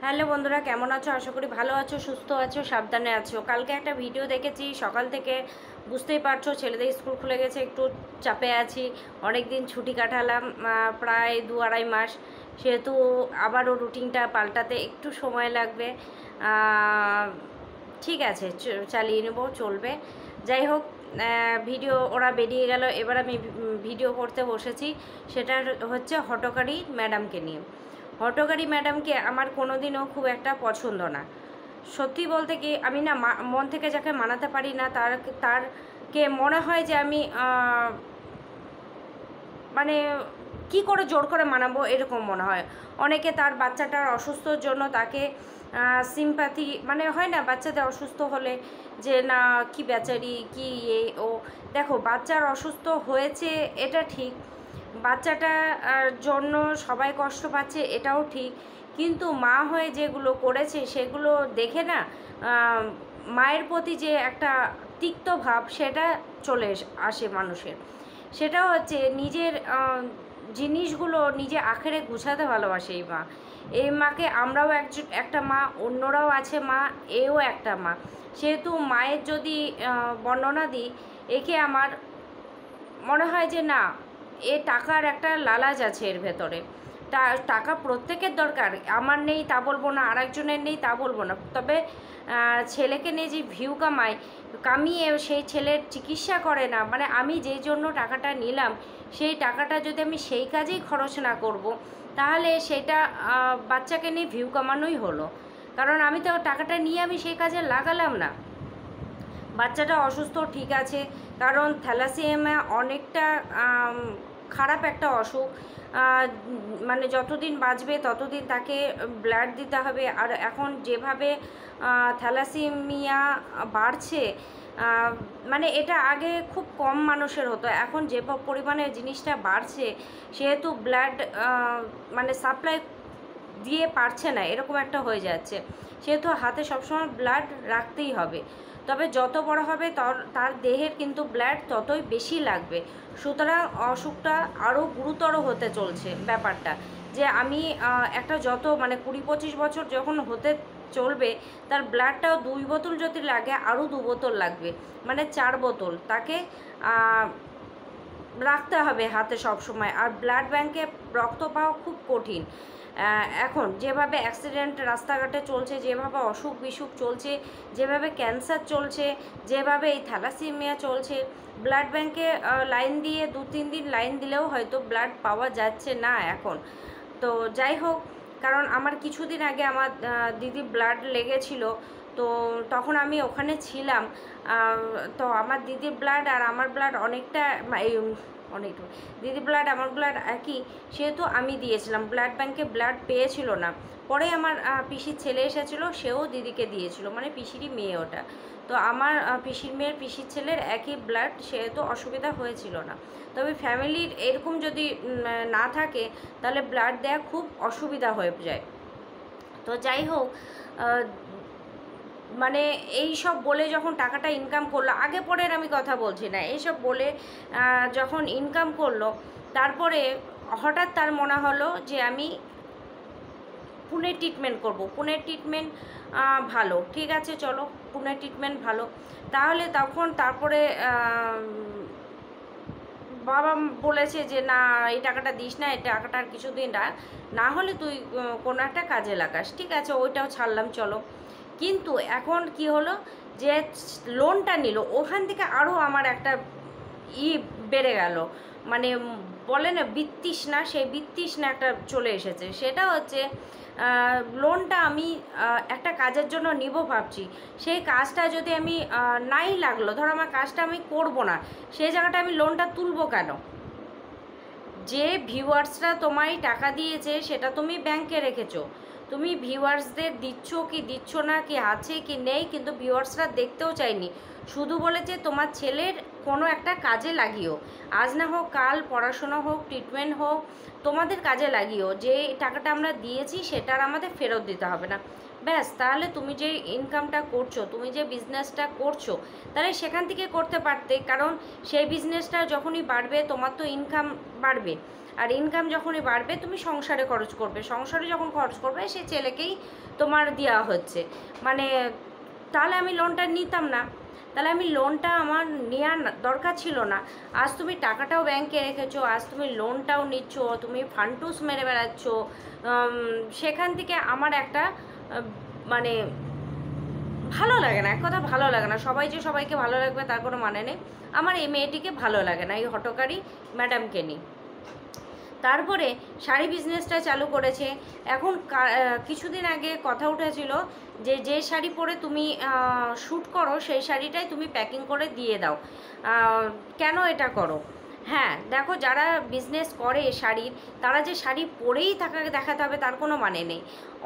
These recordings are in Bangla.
হ্যালো বন্ধুরা, কেমন আছো? আশা করি ভালো আছো, সুস্থ আছো, সাবধানে আছো। কালকে একটা ভিডিও দেখেছি সকাল থেকে, বুঝতেই পারছো ছেলেদের স্কুল খুলে গেছে, একটু চাপে আছি। অনেক দিন ছুটি কাটালাম, প্রায় 2-2.5 মাস, সেহেতু আবারও রুটিনটা পাল্টাতে একটু সময় লাগবে। ঠিক আছে, চালিয়ে নেবো, চলবে। যাই হোক, ভিডিও ওরা বেরিয়ে গেল, এবার আমি ভিডিও করতে বসেছি। সেটা হচ্ছে হটকারী ম্যাডামকে নিয়ে। হটকারী ম্যাডামকে আমার কোনোদিনও খুব একটা পছন্দ না। সত্যি বলতে কি, আমি না মন থেকে যাকে মানাতে পারি না, তারকে মনে হয় যে আমি মানে কি করে জোর করে মানাবো, এরকম মনে হয়। অনেকে তার বাচ্চাটার অসুস্থর জন্য তাকে সিম্প্যাথি, মানে হয় না বাচ্চাদের অসুস্থ হলে যে না কি বেচারি কি ও দেখো, বাচ্চার অসুস্থ হয়েছে এটা ঠিক, বাচ্চাটার জন্য সবাই কষ্ট পাচ্ছে এটাও ঠিক, কিন্তু মা হয়ে যেগুলো করেছে সেগুলো দেখে না মায়ের প্রতি যে একটা তিক্ত ভাব সেটা চলে আসে মানুষের। সেটা হচ্ছে নিজের জিনিসগুলো নিজে আখেরে গুছাতে ভালোবাসে এই মা। এই মাকে আমরাও একটা মা, অন্যরাও আছে মা, এও একটা মা। সেহেতু মায়ের যদি বর্ণনা দিই, একে আমার মনে হয় যে না, এ টাকার একটা লালাচ আছে এর ভেতরে। টাকা প্রত্যেকের দরকার, আমার নেই তা বলবো না, আরেকজনের নেই তা বলবো না, তবে ছেলেকে নিয়ে যে ভিউ কামিয়ে সেই ছেলের চিকিৎসা করে না, মানে আমি যেই জন্য টাকাটা নিলাম সেই টাকাটা যদি আমি সেই কাজেই খরচ না করব, তাহলে সেটা বাচ্চাকে নিয়ে ভিউ কামানোই হলো। কারণ আমি তো টাকাটা নিয়ে আমি সেই কাজে লাগালাম না। বাচ্চাটা অসুস্থ ঠিক আছে, কারণ থ্যালাসেমিয়া অনেকটা খারাপ একটা অসুখ, মানে যতদিন বাঁচবে ততদিন তাকে ব্লাড দিতে হবে। আর এখন যেভাবে থ্যালাসেমিয়া বাড়ছে, মানে এটা আগে খুব কম মানুষের হতো, এখন যে পরিমাণে জিনিসটা বাড়ছে, সেহেতু ব্লাড মানে সাপ্লাই দিয়ে পারছে না, এরকম একটা হয়ে যাচ্ছে। সেহেতু হাতে সবসময় ব্লাড রাখতেই হবে। তবে যত বড় হবে তার দেহের কিন্তু ব্লাড ততই বেশি লাগবে। সুতরাং অসুখটা আরও গুরুতর হতে চলছে ব্যাপারটা, যে আমি একটা যত মানে 20-25 বছর যখন হতে চলবে, তার ব্লাডটাও 2 বোতল যদি লাগে, আরও 2 বোতল লাগবে, মানে 4 বোতল তাকে রাখতে হবে হাতে সব সময়। আর ব্লাড ব্যাংকে রক্ত পাওয়া খুব কঠিন। এখন যেভাবে অ্যাক্সিডেন্ট রাস্তাঘাটে চলছে, যেভাবে অসুখ বিসুখ চলছে, যেভাবে ক্যান্সার চলছে, যেভাবে এই থ্যালাসেমিয়া চলছে, ব্লাড ব্যাংকে লাইন দিয়ে 2-3 দিন লাইন দিলেও হয়তো ব্লাড পাওয়া যাচ্ছে না এখন। তো যাই হোক, কারণ আমার কিছুদিন আগে আমার দিদি ব্লাড লেগেছিল, তো তখন আমি ওখানে ছিলাম। তো আমার দিদির ব্লাড আর আমার ব্লাড অনেকটা দিদির ব্লাড আমার ব্লাড একই, সেহেতু আমি দিয়েছিলাম। ব্লাড ব্যাংকে ব্লাড পেয়েছিল না, পরে আমার পিসির ছেলে এসেছিলো, সেও দিদিকে দিয়েছিল, মানে পিসিরই মেয়ে ওটা। তো আমার পিসির মেয়ের পিসির ছেলের একই ব্লাড, সেহেতু অসুবিধা হয়েছিল না। তবে ফ্যামিলির এরকম যদি না থাকে, তাহলে ব্লাড দেওয়া খুব অসুবিধা হয়ে যায়। তো যাই হোক, মানে এই সব বলে যখন টাকাটা ইনকাম করলো, আগে পরের আমি কথা বলছি না, এইসব বলে যখন ইনকাম করলো, তারপরে হঠাৎ তার মনে হলো যে আমি পুনে ট্রিটমেন্ট করব। পুনে ট্রিটমেন্ট ভালো, ঠিক আছে চলো পুনে ট্রিটমেন্ট ভালো। তাহলে তারপরে বাবা বলেছে যে না, এই টাকাটা দিস না, এই টাকাটা আর কিছুদিন রাখ, না হলে তুই কোনো একটা কাজে লাগাস। ঠিক আছে, ওইটাও ছাড়লাম চলো। কিন্তু এখন কি হলো, যে লোনটা নিল ওখান থেকে আরও আমার একটা বেড়ে গেল, মানে বলে না বিতৃষ্ণা, সেই বিতৃষ্ণা একটা চলে এসেছে। সেটা হচ্ছে লোনটা আমি একটা কাজের জন্য নিব ভাবছি, সেই কাজটা যদি আমি নাই লাগলো, ধরো আমার কাজটা আমি করব না, সেই জায়গাটা আমি লোনটা তুলব কেন? যে ভিউয়ার্সরা তোমায় টাকা দিয়েছে সেটা তুমি ব্যাংকে রেখেছো, তুমি ভিউয়ার্সদের দিচ্ছ কি দিচ্ছ না, কি আছে কি নেই, কিন্তু ভিউয়ার্সরা দেখতেও চাইনি, শুধু বলেছে তোমার ছেলের কোনো একটা কাজে লাগিও, আজ না হোক কাল, পড়াশোনা হোক, ট্রিটমেন্ট হোক, তোমাদের কাজে লাগিও, যে টাকাটা আমরা দিয়েছি সেটার আমাদের ফেরত দিতে হবে না। ব্যাস, তাহলে তুমি যে ইনকামটা করছো, তুমি যে বিজনেসটা করছো, তাহলে সেখান থেকে করতে পারতে, কারণ সেই বিজনেসটা যখনই বাড়বে তোমার তো ইনকাম বাড়বে, আর ইনকাম যখনই বাড়বে তুমি সংসারে খরচ করবে, সংসারে যখন খরচ করবে সেই ছেলেকেই তোমার দেওয়া হচ্ছে, মানে তাহলে আমি লোনটা নিতাম না, তাহলে আমি লোনটা আমার নেওয়ার দরকার ছিল না। আজ তুমি টাকাটাও ব্যাংকে রেখেছো, আজ তুমি লোনটাও নিচ্ছ, তুমি ফান্টুস মেরে বেড়াচ্ছ, সেখান থেকে আমার একটা মানে ভালো লাগে না, এক কথা ভালো লাগে না। সবাই যে সবাইকে ভালো লাগবে তার কোনো মানে নেই। আমার এই মেয়েটিকে ভালো লাগে না, এই হটকারী ম্যাডামকে নিয়ে। তারপরে শাড়ি বিজনেসটা চালু করেছে। এখন কিছুদিন আগে কথা উঠেছিল যে যে শাড়ি পরে তুমি শ্যুট করো সেই শাড়িটাই তুমি প্যাকিং করে দিয়ে দাও। কেন এটা করো? হ্যাঁ দেখো, যারা বিজনেস করে শাড়ির, তারা যে শাড়ি পরেই তাকে দেখাতে হবে তার কোনো মানে নেই।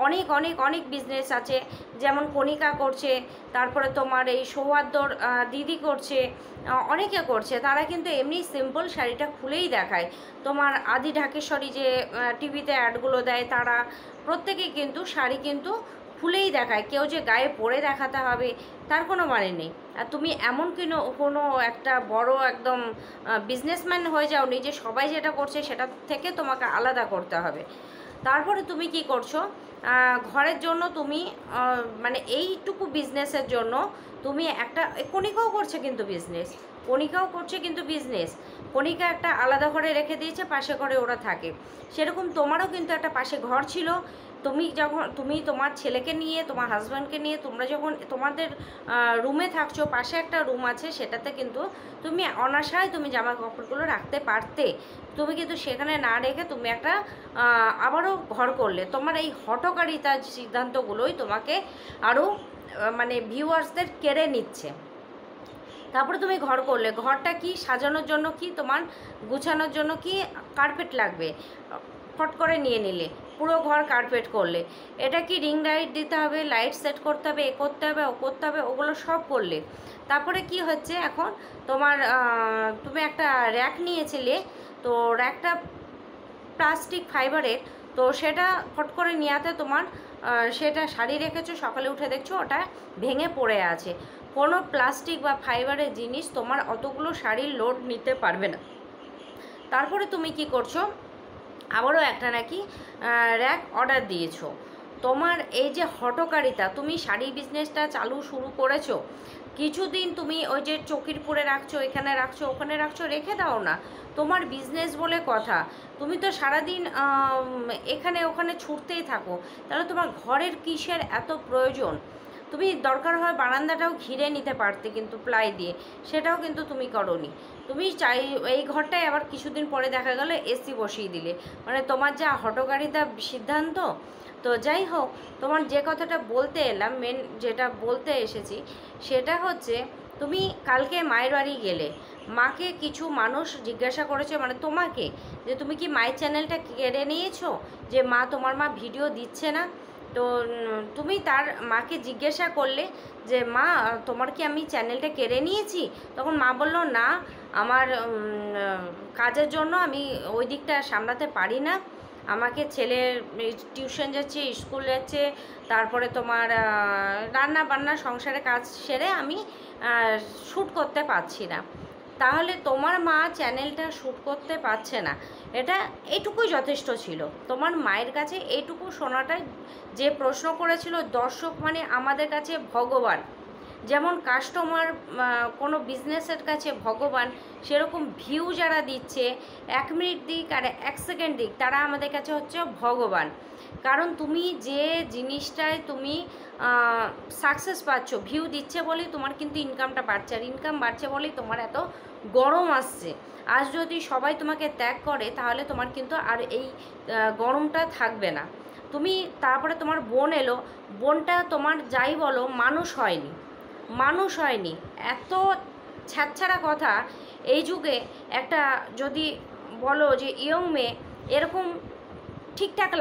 অনেক অনেক অনেক বিজনেস আছে, যেমন কণিকা করছে, তারপরে তোমার এই সৌহার্দ্যর দিদি করছে, অনেকে করছে। তারা কিন্তু এমনি সিম্পল শাড়িটা খুলেই দেখায়। তোমার আদি ঢাকেশ্বরী যে টিভিতে অ্যাডগুলো দেয়, তারা প্রত্যেকেই কিন্তু শাড়ি কিন্তু খুলেই দেখায়। কেউ যে গায়ে পরে দেখাতে হবে তার কোনো মানে নেই। আর তুমি এমন কোনো একটা বড় একদম বিজনেসম্যান হয়ে যাও নি যে সবাই যেটা করছে সেটা থেকে তোমাকে আলাদা করতে হবে। তারপরে তুমি কি করছো, ঘরের জন্য তুমি মানে এইটুকু বিজনেসের জন্য তুমি একটা, কণিকাও করছে কিন্তু বিজনেস, কণিকাও করছে কিন্তু বিজনেস। কণিকা একটা আলাদা ঘরে রেখে দিয়েছে, পাশে ঘরে ওরা থাকে। সেরকম তোমারও কিন্তু একটা পাশে ঘর ছিল। তুমি যখন তোমার ছেলেকে নিয়ে, তোমার হাজব্যান্ডকে নিয়ে তোমরা যখন তোমাদের রুমে থাকছো, পাশে একটা রুম আছে, সেটাতে কিন্তু তুমি অনাশায় তুমি জামা কাপড়গুলো রাখতে পারতে। তুমি কিন্তু সেখানে না রেখে তুমি একটা আবারও ঘর করলে। তোমার এই হঠকারিতার সিদ্ধান্তগুলোই তোমাকে আরও মানে ভিউয়ার্সদের কেড়ে নিচ্ছে। তারপরে তুমি ঘর করলে, ঘরটা কি সাজানোর জন্য, কি তোমার গুছানোর জন্য কি কার্পেট লাগবে, ফট করে নিয়ে নিলে, পুরো ঘর কার্পেট করলে। এটা কি রিং লাইট দিতে হবে, লাইট সেট করতে হবে, এ করতে হবে, ও করতে হবে, ওগুলো সব করলে। তারপরে কি হচ্ছে, এখন তোমার তুমি একটা র্যাক নিয়েছিলে, তো র্যাকটা প্লাস্টিক ফাইবারের, তো সেটা ফট করে নিয়াতে তোমার সেটা শাড়ি রেখেছো, সকালে উঠে দেখছো ওটা ভেঙে পড়ে আছে। কোনো প্লাস্টিক বা ফাইবারের জিনিস তোমার অতগুলো শাড়ির লোড নিতে পারবে না। তারপরে তুমি কি করছো, আবারও একটা নাকি র্যাক অর্ডার দিয়েছো। তোমার এই যে হঠকারিতা, তুমি শাড়ি বিজনেসটা শুরু করেছো, কিছুদিন তুমি ওই যে চকির পরে রাখছো, এখানে রাখছো, ওখানে রাখছো, রেখে দাও না। তোমার বিজনেস বলে কথা, তুমি তো সারাদিন এখানে ওখানে ছুটতেই থাকো, তাহলে তোমার ঘরের কিসের এত প্রয়োজন? তুমি দরকার হয় বারান্দাটাও ঘিরে নিতে পারতে কিন্তু প্লাই দিয়ে, সেটাও কিন্তু তুমি করোনি। তুমি এই ঘরটায় আবার কিছুদিন পরে দেখা গেল এসি বসিয়ে দিলে। মানে তোমার যা হঠকারিতা সিদ্ধান্ত। তো যাই হোক, তোমার যে কথাটা বলতে এলাম, মেন যেটা বলতে এসেছি সেটা হচ্ছে, তুমি কালকে মায়ের বাড়ি গেলে, মাকে কিছু মানুষ জিজ্ঞাসা করেছে, মানে তোমাকে, যে তুমি কি মায়ের চ্যানেলটা কেড়ে নিয়েছো, যে তোমার মা ভিডিও দিচ্ছে না। তো তুমি তার মাকে জিজ্ঞাসা করলে যে মা, তোমার কি আমি চ্যানেলটা কেড়ে নিয়েছি? তখন মা বলল, না, আমার কাজের জন্য আমি ওই দিকটা সামলাতে পারি না, আমাকে ছেলের টিউশন যাচ্ছে, স্কুল যাচ্ছে, তারপরে তোমার রান্না বান্না সংসারে কাজ সেরে আমি শ্যুট করতে পারছি না। তাহলে তোমার মা চ্যানেলটা শ্যুট করতে পারছে না, এটা এইটুকুই যথেষ্ট ছিল। তোমার মায়ের কাছে এইটুকু শোনাটাই, যে প্রশ্ন করেছিল, দর্শক মানে আমাদের কাছে ভগবান, যেমন কাস্টমার কোনো বিজনেসের কাছে ভগবান, সেরকম ভিউ যারা দিচ্ছে 1 মিনিট দিক আর 1 সেকেন্ড দিক, তারা আমাদের কাছে হচ্ছে ভগবান। কারণ তুমি যে জিনিসটায় তুমি সাকসেস পাচ্ছ, ভিউ দিচ্ছে বলেই তোমার কিন্তু ইনকামটা বাড়ছে, আর ইনকাম বাড়ছে বলেই তোমার এত গরম আসছে। আজ যদি সবাই তোমাকে ত্যাগ করে, তাহলে তোমার কিন্তু আর এই গরমটা থাকবে না। তুমি তারপরে তোমার বোন এলো, বোনটা তোমার যাই বলো মানুষ হয়নি। এত ছ্যাঁচ্ছাড়া কথা এই যুগে, একটা যদি বলো যে ইয়ং মেয়ে, এরকম ঠিকঠাক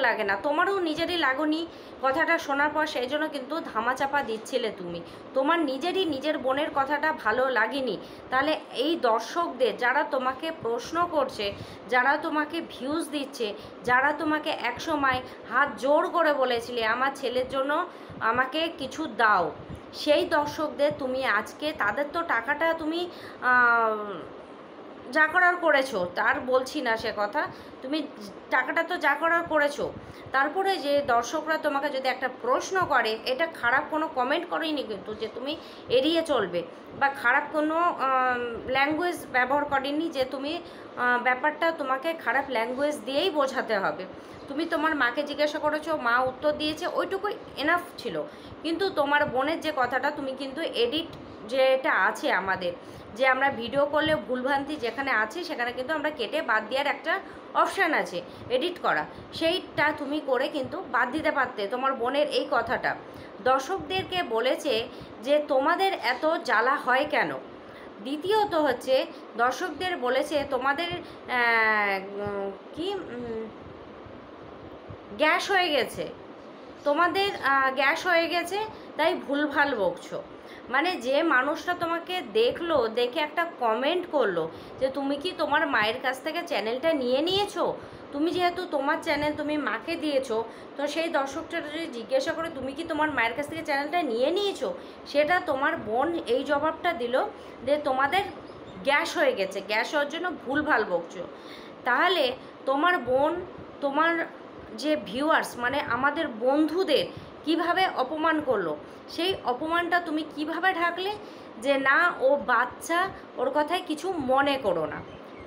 লাগে না। তোমারও নিজেরই লাগনি কথাটা শোনার পর, সেই জন্য কিন্তু ধামাচাপা দিচ্ছিলে তুমি। তোমার নিজের বোনের কথাটা ভালো লাগেনি, তাহলে এই দর্শকদের, যারা তোমাকে প্রশ্ন করছে, যারা তোমাকে ভিউজ দিচ্ছে, যারা তোমাকে একসময় হাত জোর করে বলেছিলে আমার ছেলের জন্য আমাকে কিছু দাও, সেই দর্শকদের তুমি আজকে, তাদের তো টাকাটা তুমি যা করার করেছো, তার বলছি না সে কথা, তুমি টাকাটা তো যা করার করেছো। তারপরে যে দর্শকরা তোমাকে যদি একটা প্রশ্ন করে, এটা খারাপ কোনো কমেন্ট করেনি কিন্তু যে তুমি এড়িয়ে চলবে, বা খারাপ কোনো ল্যাঙ্গুয়েজ ব্যবহার করেনি যে তুমি ব্যাপারটা তোমাকে খারাপ ল্যাঙ্গুয়েজ দিয়েই বোঝাতে হবে। তুমি তোমার মাকে জিজ্ঞাসা করেছো, মা উত্তর দিয়েছে, ওইটুকুই এনাফ ছিল। কিন্তু তোমার বোনের যে কথাটা, তুমি কিন্তু এডিট যেটা আছে আমাদের, যে আমরা ভিডিও করলে ভুলভ্রান্তি যেখানে আছে সেখানে কিন্তু আমরা কেটে বাদ দেওয়ার একটা অপশান আছে এডিট করা, সেইটা তুমি করে কিন্তু বাদ দিতে পারতে তোমার বোনের এই কথাটা। দর্শকদেরকে বলেছে যে তোমাদের এত জ্বালা হয় কেন। দ্বিতীয়ত হচ্ছে দর্শকদের বলেছে তোমাদের কি গ্যাস হয়ে গেছে, তোমাদের গ্যাস হয়ে গেছে, তাই ভুলভাল বকছো। মানে যে মানুষটা তোমাকে দেখলো, দেখে একটা কমেন্ট করলো যে তুমি কি তোমার মায়ের কাছ থেকে চ্যানেলটা নিয়ে নিয়েছো, তুমি যেহেতু তোমার চ্যানেল তুমি মাকে দিয়েছো, তো সেই দর্শকটা যদি জিজ্ঞাসা করে তুমি কি তোমার মায়ের কাছ থেকে চ্যানেলটা নিয়ে নিয়েছো, সেটা তোমার বোন এই জবাবটা দিল যে তোমাদের গ্যাস হয়ে গেছে, গ্যাস হওয়ার জন্য ভুলভাল বকছো। তাহলে তোমার বোন তোমার যে ভিউয়ার্স মানে আমাদের বন্ধুদের কিভাবে অপমান করলো, সেই অপমানটা তুমি কিভাবে ঢাকলে যে না ও বাচ্চা, ওর কথায় কিছু মনে করো না।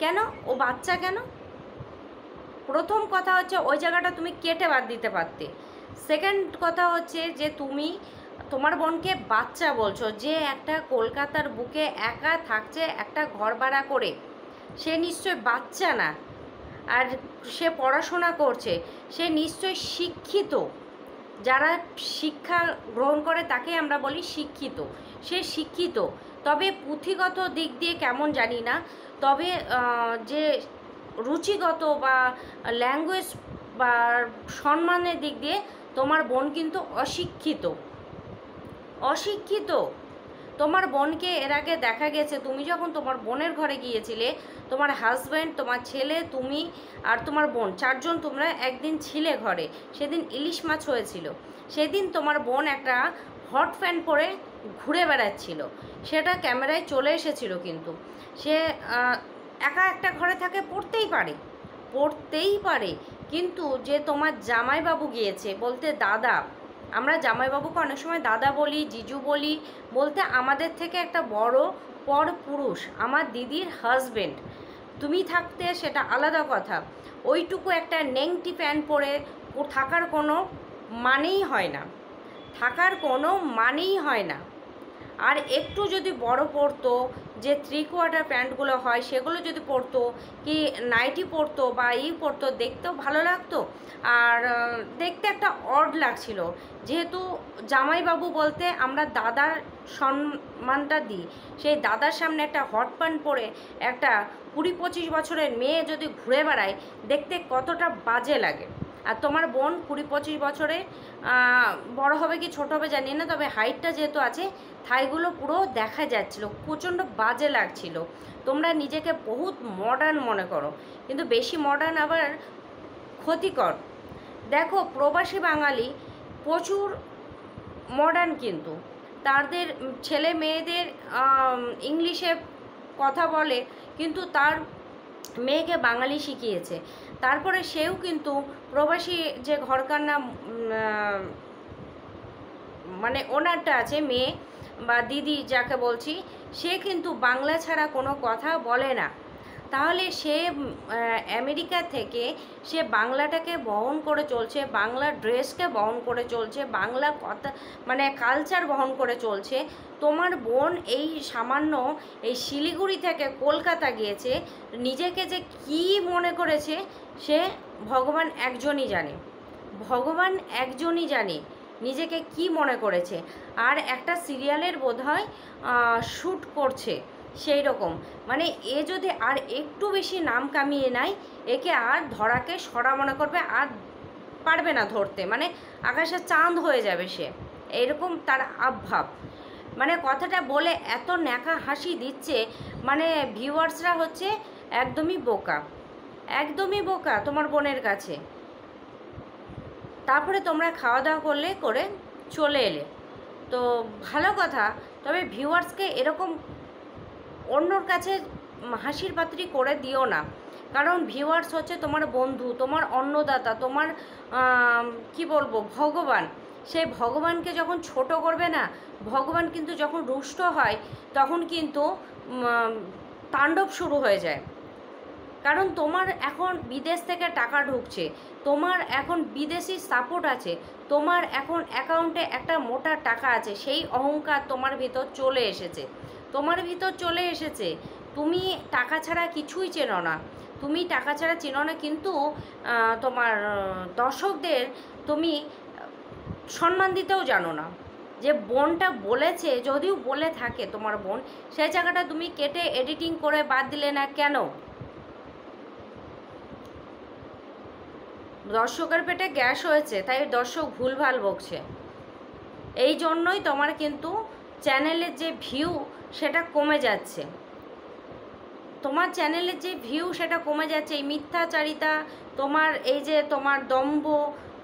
কেন ও বাচ্চা কেন? প্রথম কথা হচ্ছে ওই জায়গাটা তুমি কেটে বাদ দিতে পারতে। সেকেন্ড কথা হচ্ছে যে তুমি তোমার বোনকে বাচ্চা বলছো, যে একটা কলকাতার বুকে একা থাকছে একটা ঘর ভাড়া করে, সে নিশ্চয় বাচ্চা না। আর সে পড়াশোনা করছে, সে নিশ্চয় শিক্ষিত। যারা শিক্ষা গ্রহণ করে তাকে আমরা বলি শিক্ষিত, সে শিক্ষিত। তবে পুঁথিগত দিক দিয়ে কেমন জানি না, তবে যে রুচিগত বা ল্যাঙ্গুয়েজ বা সম্মানের দিক দিয়ে তোমার বোন কিন্তু অশিক্ষিত। অশিক্ষিত তোমার বোনকে এর আগে দেখা গেছে, তুমি যখন তোমার বোনের ঘরে গিয়েছিলে, তোমার হাজব্যান্ড, তোমার ছেলে, তুমি আর তোমার বোন, চারজন তোমরা একদিন ছিলে ঘরে। সেদিন ইলিশ মাছ হয়েছিল। সেদিন তোমার বোন একটা হট প্যান্ট পরে ঘুরে বেড়াচ্ছিল, সেটা ক্যামেরায় চলে এসেছিল। কিন্তু সে একা একটা ঘরে থাকে, পড়তেই পারে, পড়তেই পারে। কিন্তু যে তোমার জামাইবাবু গিয়েছে, বলতে দাদা, আমরা জামাইবাবুকে অনেক সময় দাদা বলি, জিজু বলি, বলতে আমাদের থেকে একটা বড় পর পুরুষ, আমার দিদির হাজবেন্ড। তুমি থাকতে সেটা আলাদা কথা, ওইটুকু একটা নেংটি প্যান্ট পরে থাকার কোনো মানেই হয় না, থাকার কোনো মানেই হয় না। আর একটু যদি বড় পরতো, যে 3/4 প্যান্টগুলো হয় সেগুলো যদি পরতো, কি নাইটি পরতো বা পরতো, দেখতেও ভালো লাগতো। আর দেখতে একটা অড লাগছিল, যেহেতু জামাইবাবু বলতে আমরা দাদার সম্মানটা দিই, সেই দাদার সামনে একটা হট প্যান্ট পরে একটা 20-25 বছরের মেয়ে যদি ঘুরে বেড়ায়, দেখতে কতটা বাজে লাগে। আর তোমার বোন 20-25 বছরে, বড় হবে কি ছোট হবে জানি না, তবে হাইটটা যেহেতু আছে, থাইগুলো পুরো দেখা যাচ্ছিল, প্রচণ্ড বাজে লাগছিল। তোমরা নিজেকে বহুত মডার্ন মনে করো, কিন্তু বেশি মডার্ন আবার ক্ষতিকর। দেখো প্রবাসী বাঙালি প্রচুর মডার্ন, কিন্তু তাদের ছেলে মেয়েদের ইংলিশে কথা বলে, কিন্তু তার মেয়েকে বাঙালি শিখিয়েছে। তারপরে সেও কিন্তু প্রবাসী যে ঘরকন্না মানে ওনারটা আছে, মেয়ে বা দিদি যাকে বলছি, সে কিন্তু বাংলা ছাড়া কোনো কথা বলে না। তাহলে সে আমেরিকা থেকে সে বাংলাটাকে বহন করে চলছে, বাংলা ড্রেসকে বহন করে চলছে, বাংলা কথা মানে কালচার বহন করে চলছে। তোমার বোন এই সামান্য এই শিলিগুড়ি থেকে কলকাতা গিয়েছে, নিজেকে যে কী মনে করেছে সে ভগবান একজনই জানে, ভগবান একজনই জানে নিজেকে কি মনে করেছে। আর একটা সিরিয়ালের বোধহয় শ্যুট করছে সেই রকম, মানে এ যদি আর একটু বেশি নাম কামিয়ে নেয়, একে আর ধরাকে সরা মনে করবে, আর পারবে না ধরতে, মানে আকাশে চাঁদ হয়ে যাবে সে, এরকম তার আবভাব। মানে কথাটা বলে এত ন্যাকা হাসি দিচ্ছে, মানে ভিউয়ার্সরা হচ্ছে একদমই বোকা, একদমই বোকা তোমার বোনের কাছে। তারপরে তোমরা খাওয়া দাওয়া করলে, করে চলে এলে, তো ভালো কথা। তবে ভিউয়ার্সকে এরকম অন্যর কাছে হাসির পাত্রী করে দিও না, কারণ ভিউয়ার্স হচ্ছে তোমার বন্ধু, তোমার অন্নদাতা, তোমার কি বলবো ভগবান। সেই ভগবানকে যখন ছোট করবে না, ভগবান কিন্তু যখন রুষ্ট হয় তখন কিন্তু তাণ্ডব শুরু হয়ে যায়। কারণ তোমার এখন বিদেশ থেকে টাকা ঢুকছে, তোমার এখন বিদেশি সাপোর্ট আছে, তোমার এখন অ্যাকাউন্টে একটা মোটা টাকা আছে, সেই অহংকার তোমার ভিতর চলে এসেছে, তোমার ভিতর চলে এসেছে। তুমি টাকা ছাড়া কিছুই চেনো না, তুমি টাকা ছাড়া চেনো না, কিন্তু তোমার দর্শকদের তুমি সম্মান দিতেও জানো না। যে বোনটা বলেছে, যদিও বলে থাকে তোমার বোন, সেই জায়গাটা তুমি কেটে এডিটিং করে বাদ দিলে না কেন? দর্শকের পেটে গ্যাস হয়েছে, তাই দর্শক ভুলভাল বকছে। এই জন্যই তোমার কিন্তু চ্যানেলের যে ভিউ সেটা কমে যাচ্ছে, তোমার চ্যানেলের যে ভিউ সেটা কমে যাচ্ছে। এই মিথ্যাচারিতা, তোমার এই যে তোমার দম্ভ,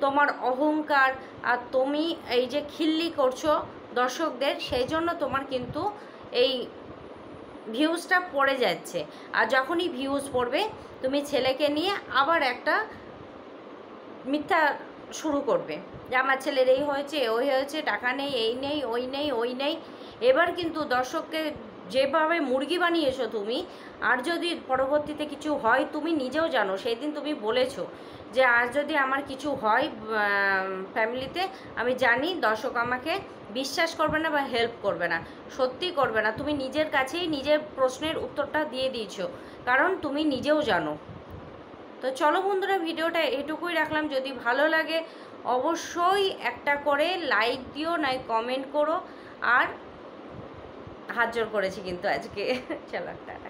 তোমার অহংকার, আর তুমি এই যে খিল্লি করছো দর্শকদের, সেই জন্য তোমার কিন্তু এই ভিউজটা পড়ে যাচ্ছে। আর যখনই ভিউজ পড়বে, তুমি ছেলেকে নিয়ে আবার একটা মিথ্যা শুরু করবে যে আমার ছেলের এই হয়েছে, ওই হয়েছে, টাকা নেই, এই নেই, ওই নেই, ওই নেই। এবার কিন্তু দর্শককে যেভাবে মুরগি বানিয়েছো তুমি, আর যদি পরবর্তীতে কিছু হয়, তুমি নিজেও জানো, সেই দিন তুমি বলেছো যে আর যদি আমার কিছু হয় ফ্যামিলিতে, আমি জানি দর্শক আমাকে বিশ্বাস করবে না বা হেল্প করবে না, সত্যি করবে না। তুমি নিজের কাছেই নিজের প্রশ্নের উত্তরটা দিয়ে দিয়েছো, কারণ তুমি নিজেও জানো। তো চলো বন্ধুরা, ভিডিওটা এটুকুই রাখলাম। যদি ভালো লাগে অবশ্যই একটা করে লাইক দিও, নাই কমেন্ট করো। আর হাত জোর করেছি কিন্তু আজকে। চলো টাটা।